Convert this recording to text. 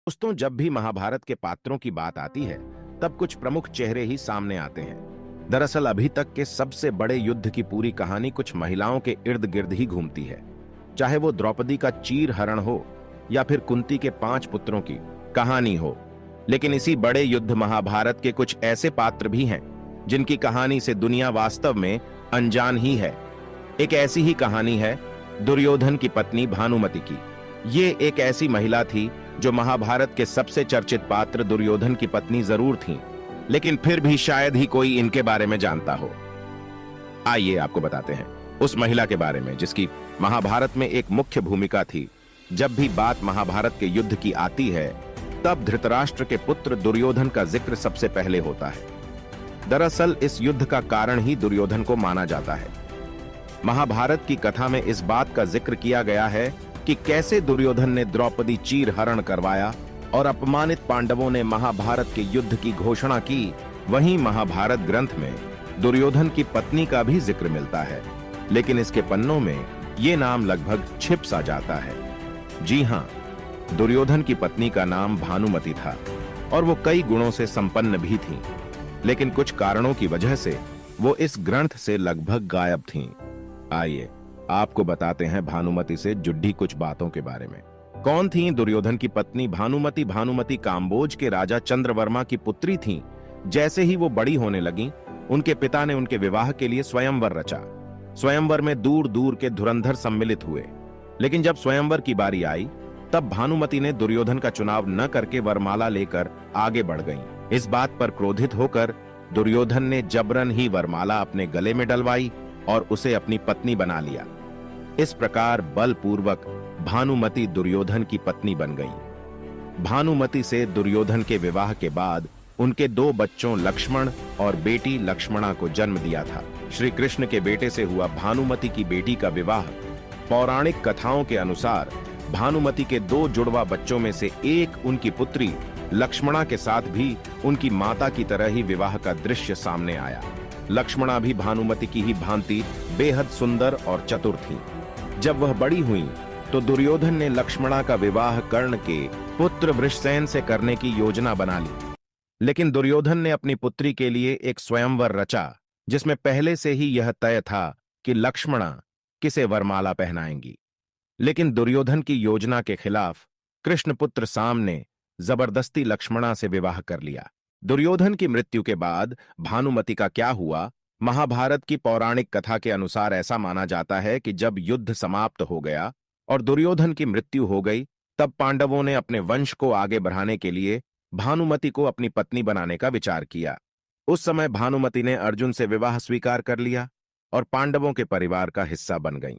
दोस्तों, जब भी महाभारत के पात्रों की बात आती है तब कुछ प्रमुख चेहरे ही सामने आते हैं। दरअसल अभी तक के सबसे बड़े युद्ध की पूरी कहानी कुछ महिलाओं के इर्द गिर्द ही घूमती है। चाहे वो द्रौपदी का चीर हरण हो या फिर कुंती के 5 पुत्रों की कहानी हो। लेकिन इसी बड़े युद्ध महाभारत के कुछ ऐसे पात्र भी हैं जिनकी कहानी से दुनिया वास्तव में अनजान ही है। एक ऐसी ही कहानी है दुर्योधन की पत्नी भानुमति की। ये एक ऐसी महिला थी जो महाभारत के सबसे चर्चित पात्र दुर्योधन की पत्नी जरूर थीं, लेकिन फिर भी शायद ही कोई इनके बारे में जानता हो। आइए आपको बताते हैं उस महिला के बारे में जिसकी महाभारत में एक मुख्य भूमिका थी। जब भी बात महाभारत के युद्ध की आती है तब धृतराष्ट्र के पुत्र दुर्योधन का जिक्र सबसे पहले होता है। दरअसल इस युद्ध का कारण ही दुर्योधन को माना जाता है। महाभारत की कथा में इस बात का जिक्र किया गया है कि कैसे दुर्योधन ने द्रौपदी चीर हरण करवाया और अपमानित पांडवों ने महाभारत के युद्ध की घोषणा की। वहीं महाभारत ग्रंथ में दुर्योधन की पत्नी का भी जिक्र मिलता है, लेकिन इसके पन्नों में ये नाम लगभग छिप सा जाता है। जी हां, दुर्योधन की पत्नी का नाम भानुमति था और वो कई गुणों से संपन्न भी थीं, लेकिन कुछ कारणों की वजह से वो इस ग्रंथ से लगभग गायब थीं। आइए आपको बताते हैं भानुमति से जुड़ी कुछ बातों के बारे में। कौन थी दुर्योधन की पत्नी भानुमति? भानुमति काम्बोज के राजा चंद्रवर्मा की पुत्री थीं। जैसे ही वो बड़ी होने लगीं, उनके पिता ने उनके विवाह के लिए स्वयंवर रचा। स्वयंवर में दूर दूर के धुरंधर सम्मिलित हुए, लेकिन जब स्वयंवर की बारी आई तब भानुमति ने दुर्योधन का चुनाव न करके वरमाला लेकर आगे बढ़ गईं। इस बात पर क्रोधित होकर दुर्योधन ने जबरन ही वरमाला अपने गले में डलवाई और उसे अपनी पत्नी बना लिया। इस प्रकार बलपूर्वक भानुमति दुर्योधन की पत्नी बन गई। भानुमति से दुर्योधन के विवाह के बाद उनके 2 बच्चों लक्ष्मण और बेटी लक्ष्मणा को जन्म दिया था। श्री कृष्ण के बेटे से हुआ भानुमति की बेटी का विवाह। पौराणिक कथाओं के अनुसार भानुमति के 2 जुड़वा बच्चों में से एक उनकी पुत्री लक्ष्मणा के साथ भी उनकी माता की तरह ही विवाह का दृश्य सामने आया। लक्ष्मणा भी भानुमति की ही भांति बेहद सुंदर और चतुर थी। जब वह बड़ी हुई तो दुर्योधन ने लक्ष्मणा का विवाह कर्ण के पुत्र वृषसेन से करने की योजना बना ली। लेकिन दुर्योधन ने अपनी पुत्री के लिए एक स्वयंवर रचा जिसमें पहले से ही यह तय था कि लक्ष्मणा किसे वरमाला पहनाएंगी। लेकिन दुर्योधन की योजना के खिलाफ कृष्णपुत्र साम ने जबरदस्ती लक्ष्मणा से विवाह कर लिया। दुर्योधन की मृत्यु के बाद भानुमति का क्या हुआ? महाभारत की पौराणिक कथा के अनुसार ऐसा माना जाता है कि जब युद्ध समाप्त हो गया और दुर्योधन की मृत्यु हो गई, तब पांडवों ने अपने वंश को आगे बढ़ाने के लिए भानुमति को अपनी पत्नी बनाने का विचार किया। उस समय भानुमति ने अर्जुन से विवाह स्वीकार कर लिया और पांडवों के परिवार का हिस्सा बन गईं।